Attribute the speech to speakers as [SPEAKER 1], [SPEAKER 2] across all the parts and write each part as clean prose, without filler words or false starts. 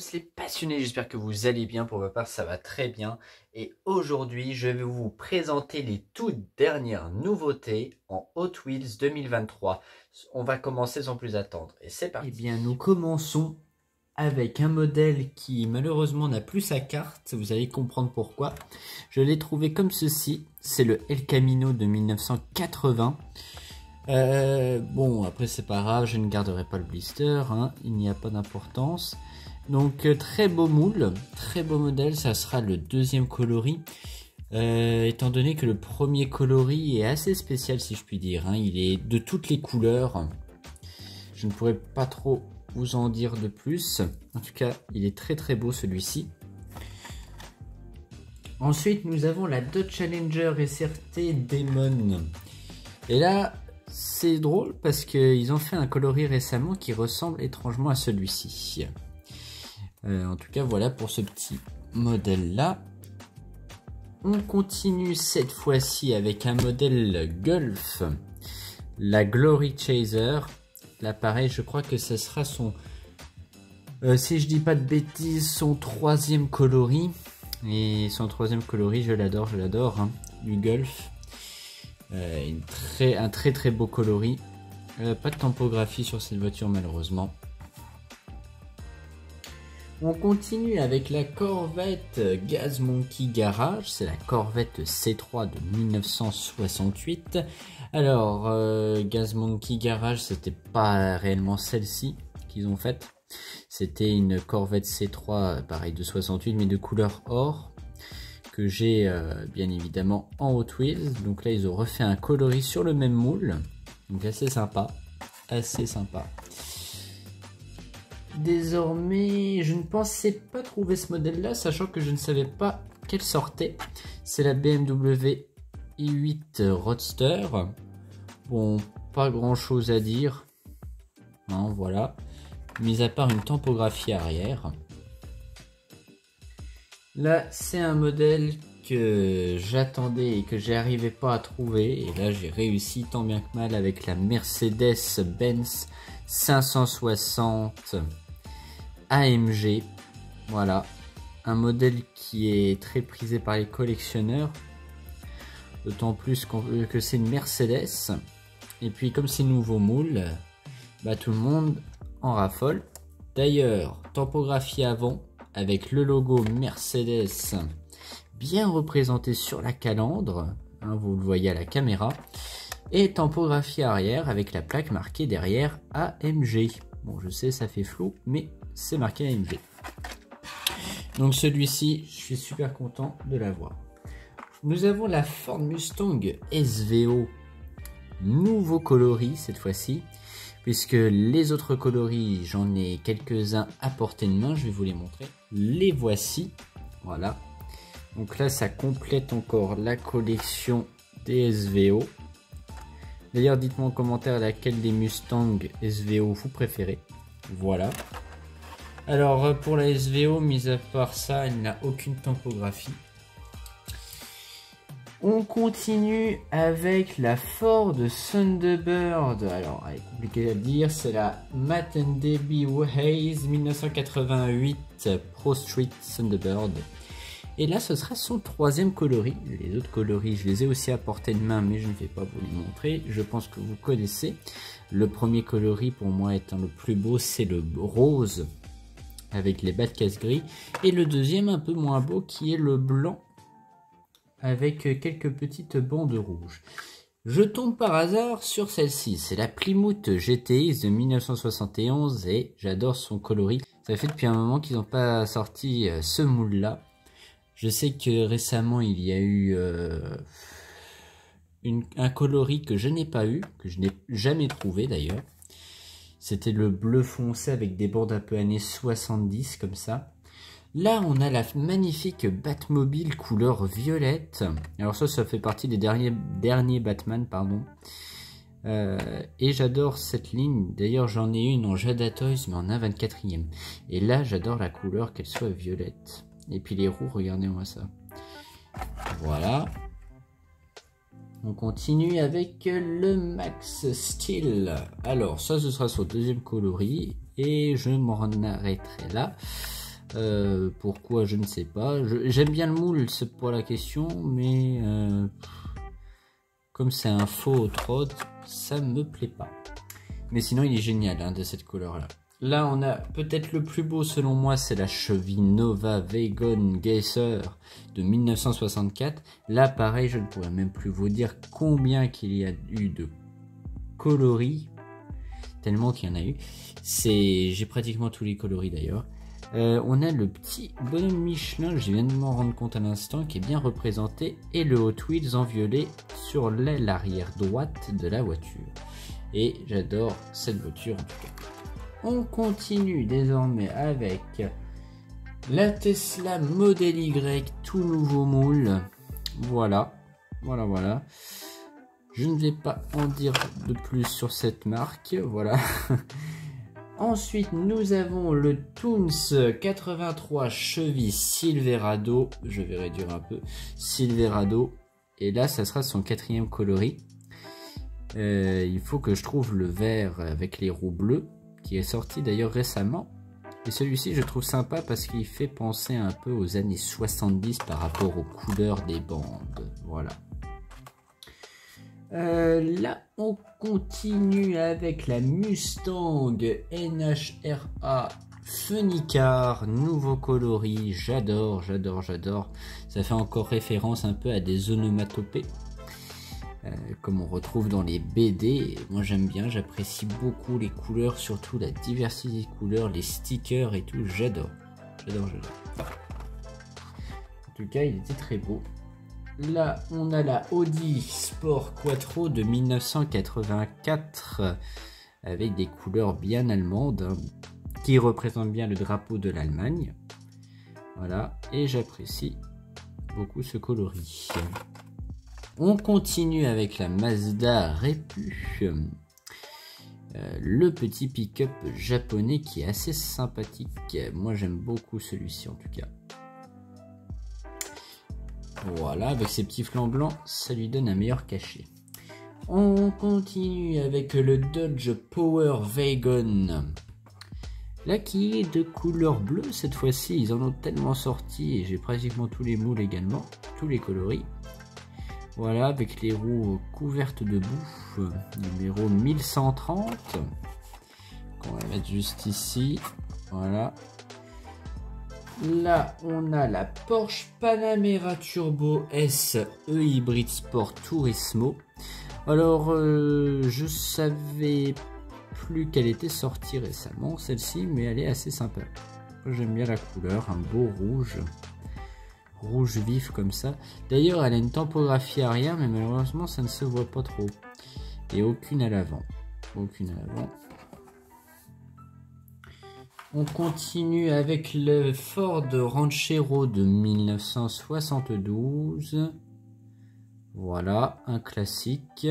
[SPEAKER 1] tous les passionnés, j'espère que vous allez bien. Pour ma part, ça va très bien. Et aujourd'hui, je vais vous présenter les toutes dernières nouveautés en Hot Wheels 2023. On va commencer sans plus attendre. Et c'est parti. Eh bien, nous commençons avec un modèle qui malheureusement n'a plus sa carte. Vous allez comprendre pourquoi. Je l'ai trouvé comme ceci. C'est le El Camino de 1980. Bon, après c'est pas grave, je ne garderai pas le blister, hein, il n'y a pas d'importance. Donc très beau moule, très beau modèle, ça sera le deuxième coloris. Étant donné que le premier coloris est assez spécial si je puis dire, hein, il est de toutes les couleurs. Je ne pourrais pas trop vous en dire de plus. En tout cas, il est très très beau celui-ci. Ensuite, nous avons la Dodge Challenger SRT Demon. Et là, c'est drôle parce qu'ils ont fait un coloris récemment qui ressemble étrangement à celui-ci. En tout cas, voilà pour ce petit modèle-là. On continue cette fois-ci avec un modèle Golf, la Glory Chaser. Là, pareil, je crois que ce sera son, si je dis pas de bêtises, son troisième coloris. Et son troisième coloris, je l'adore, hein, du Golf. Un très très beau coloris. Pas de tempographie sur cette voiture malheureusement. On continue avec la Corvette Gas Monkey Garage. C'est la Corvette C3 de 1968. Alors, Gas Monkey Garage, c'était pas réellement celle-ci qu'ils ont faite. C'était une Corvette C3, pareil de 68, mais de couleur or. Que j'ai bien évidemment en Hot Wheels. Donc là ils ont refait un coloris sur le même moule, donc assez sympa, Désormais je ne pensais pas trouver ce modèle là, sachant que je ne savais pas qu'elle sortait. C'est la BMW i8 Roadster. Bon, pas grand chose à dire, hein, voilà, mis à part une tempographie arrière. Là, c'est un modèle que j'attendais et que j'arrivais pas à trouver. Et là, j'ai réussi tant bien que mal avec la Mercedes-Benz 560 AMG. Voilà, un modèle qui est très prisé par les collectionneurs. D'autant plus que c'est une Mercedes. Et puis, comme c'est nouveau moule, bah, tout le monde en raffole. D'ailleurs, tempographie avant, avec le logo Mercedes bien représenté sur la calandre, hein, vous le voyez à la caméra, et tempographie arrière avec la plaque marquée derrière AMG. Bon, je sais, ça fait flou, mais c'est marqué AMG. Donc celui-ci, je suis super content de l'avoir. Nous avons la Ford Mustang SVO, nouveau coloris cette fois-ci. Puisque les autres coloris, j'en ai quelques-uns à portée de main, je vais vous les montrer. Les voici, voilà. Donc là, ça complète encore la collection des SVO. D'ailleurs, dites-moi en commentaire laquelle des Mustang SVO vous préférez. Voilà. Alors, pour la SVO, mis à part ça, elle n'a aucune tempographie. On continue avec la Ford Thunderbird. Alors, elle est compliquée à dire. C'est la Matt & Debbie Hayes 1988 Pro Street Thunderbird. Et là, ce sera son troisième coloris. Les autres coloris, je les ai aussi à portée de main, mais je ne vais pas vous les montrer. Je pense que vous connaissez. Le premier coloris, pour moi, étant le plus beau, c'est le rose avec les bas de casse gris. Et le deuxième, un peu moins beau, qui est le blanc, avec quelques petites bandes rouges. Je tombe par hasard sur celle-ci. C'est la Plymouth GTX de 1971 et j'adore son coloris. Ça fait depuis un moment qu'ils n'ont pas sorti ce moule-là. Je sais que récemment il y a eu un coloris que je n'ai pas eu, que je n'ai jamais trouvé d'ailleurs. C'était le bleu foncé avec des bandes un peu années 70 comme ça. Là, on a la magnifique Batmobile couleur violette. Alors ça fait partie des derniers Batman, pardon. Et j'adore cette ligne. D'ailleurs, j'en ai une en Jada Toys, mais en un 24e. Et là, j'adore la couleur, qu'elle soit violette. Et puis les roues, regardez-moi ça. Voilà. On continue avec le Max Steel. Alors, ça, ce sera son deuxième coloris. Et je m'en arrêterai là. Pourquoi, je ne sais pas. J'aime bien le moule, c'est pas la question, mais comme c'est un faux trot, ça me plaît pas. Mais sinon, il est génial hein, de cette couleur-là. Là, on a peut-être le plus beau selon moi, c'est la cheville Nova Vegan Geyser de 1964. Là, pareil, je ne pourrais même plus vous dire combien qu'il y a eu de coloris, tellement qu'il y en a eu. J'ai pratiquement tous les coloris d'ailleurs. On a le petit bonhomme Michelin, je viens de m'en rendre compte à l'instant, qui est bien représenté, et le Hot Wheels en violet sur l'aile arrière droite de la voiture. Et j'adore cette voiture en tout cas. On continue désormais avec la Tesla Model Y, tout nouveau moule. Voilà. Je ne vais pas en dire de plus sur cette marque. Voilà. Ensuite, nous avons le Toons 83 cheville Silverado. Je vais réduire un peu. Silverado. Et là, ça sera son 4e coloris. Il faut que je trouve le vert avec les roues bleues, qui est sorti d'ailleurs récemment. Et celui-ci, je trouve sympa parce qu'il fait penser un peu aux années 70 par rapport aux couleurs des bandes. Voilà. Là, on continue avec la Mustang NHRA Funny Car, nouveau coloris. J'adore. Ça fait encore référence un peu à des onomatopées. Comme on retrouve dans les BD. Moi j'aime bien, j'apprécie beaucoup les couleurs, surtout la diversité des couleurs, les stickers et tout, j'adore. En tout cas, il était très beau. Là, on a la Audi Sport Quattro de 1984 avec des couleurs bien allemandes hein, qui représentent bien le drapeau de l'Allemagne. Voilà, et j'apprécie beaucoup ce coloris. On continue avec la Mazda Repu, le petit pick-up japonais qui est assez sympathique. Moi j'aime beaucoup celui-ci en tout cas. Voilà, avec ses petits flancs blancs, ça lui donne un meilleur cachet. On continue avec le Dodge Power Wagon. Là qui est de couleur bleue cette fois-ci, ils en ont tellement sorti et j'ai pratiquement tous les moules également, tous les coloris. Voilà, avec les roues couvertes de bouffe, numéro 1130, qu'on va mettre juste ici, voilà. Là, on a la Porsche Panamera Turbo S E-Hybrid Sport Turismo. Alors, je savais plus qu'elle était sortie récemment, celle-ci, mais elle est assez sympa. J'aime bien la couleur, un beau rouge. Rouge vif comme ça. D'ailleurs, elle a une typographie arrière, mais malheureusement, ça ne se voit pas trop. Et aucune à l'avant. On continue avec le Ford Ranchero de 1972. Voilà, un classique.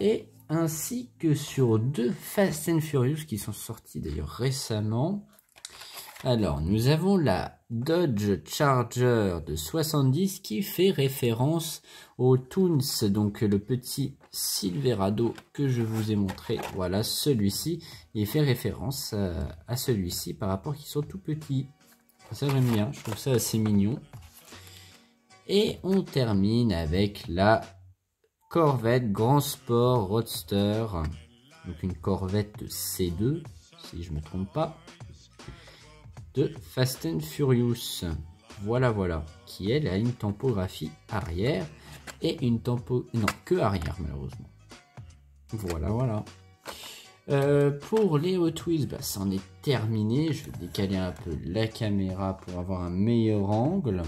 [SPEAKER 1] Et ainsi que sur 2 Fast and Furious qui sont sortis d'ailleurs récemment. Alors, nous avons la Dodge Charger de 70 qui fait référence au Toons, donc le petit Silverado que je vous ai montré. Voilà, celui-ci, il fait référence à celui-ci par rapport qu'ils sont tout petits. Ça, j'aime bien, je trouve ça assez mignon. Et on termine avec la Corvette Grand Sport Roadster, donc une Corvette C2, si je ne me trompe pas. De Fast and Furious, voilà, qui elle a une typographie arrière et une non, que arrière malheureusement. Voilà. Pour les Hot Wheels, bah, c'en est terminé. Je vais décaler un peu la caméra pour avoir un meilleur angle.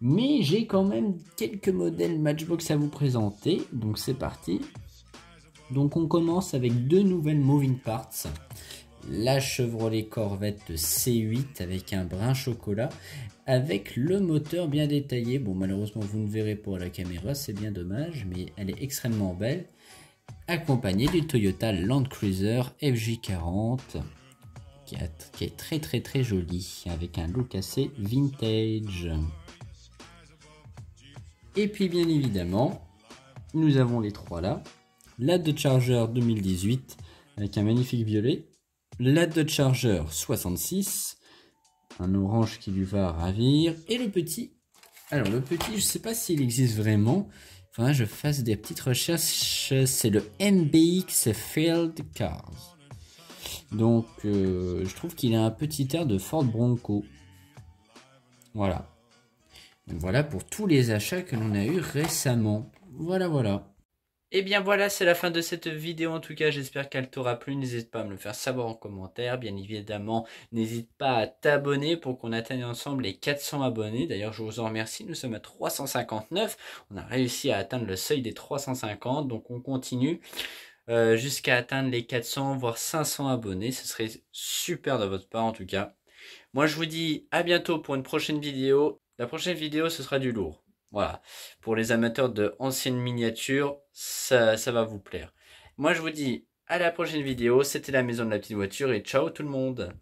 [SPEAKER 1] Mais j'ai quand même quelques modèles Matchbox à vous présenter, donc c'est parti. Donc on commence avec 2 nouvelles moving parts. La Chevrolet Corvette C8 avec un brun chocolat, avec le moteur bien détaillé. Bon, malheureusement vous ne verrez pas à la caméra, c'est bien dommage, mais elle est extrêmement belle. Accompagnée du Toyota Land Cruiser FJ40 qui est très joli, avec un look assez vintage. Et puis bien évidemment, nous avons les 3 là. La Dodge Charger 2018 avec un magnifique violet. la Dodge Charger 66, un orange qui lui va ravir, et le petit. Alors le petit, je sais pas s'il existe vraiment. Il faudra que je fasse des petites recherches. C'est le MBX Field Cars. Donc je trouve qu'il a un petit air de Ford Bronco. Voilà. Donc voilà pour tous les achats que l'on a eu récemment. Voilà. Et bien voilà, c'est la fin de cette vidéo. En tout cas, j'espère qu'elle t'aura plu. N'hésite pas à me le faire savoir en commentaire. Bien évidemment, n'hésite pas à t'abonner pour qu'on atteigne ensemble les 400 abonnés. D'ailleurs, je vous en remercie. Nous sommes à 359. On a réussi à atteindre le seuil des 350. Donc, on continue jusqu'à atteindre les 400, voire 500 abonnés. Ce serait super de votre part en tout cas. Moi, je vous dis à bientôt pour une prochaine vidéo. La prochaine vidéo, ce sera du lourd. Voilà. Pour les amateurs de anciennes miniatures, ça va vous plaire. Moi, je vous dis à la prochaine vidéo. C'était la maison de la petite voiture et ciao tout le monde.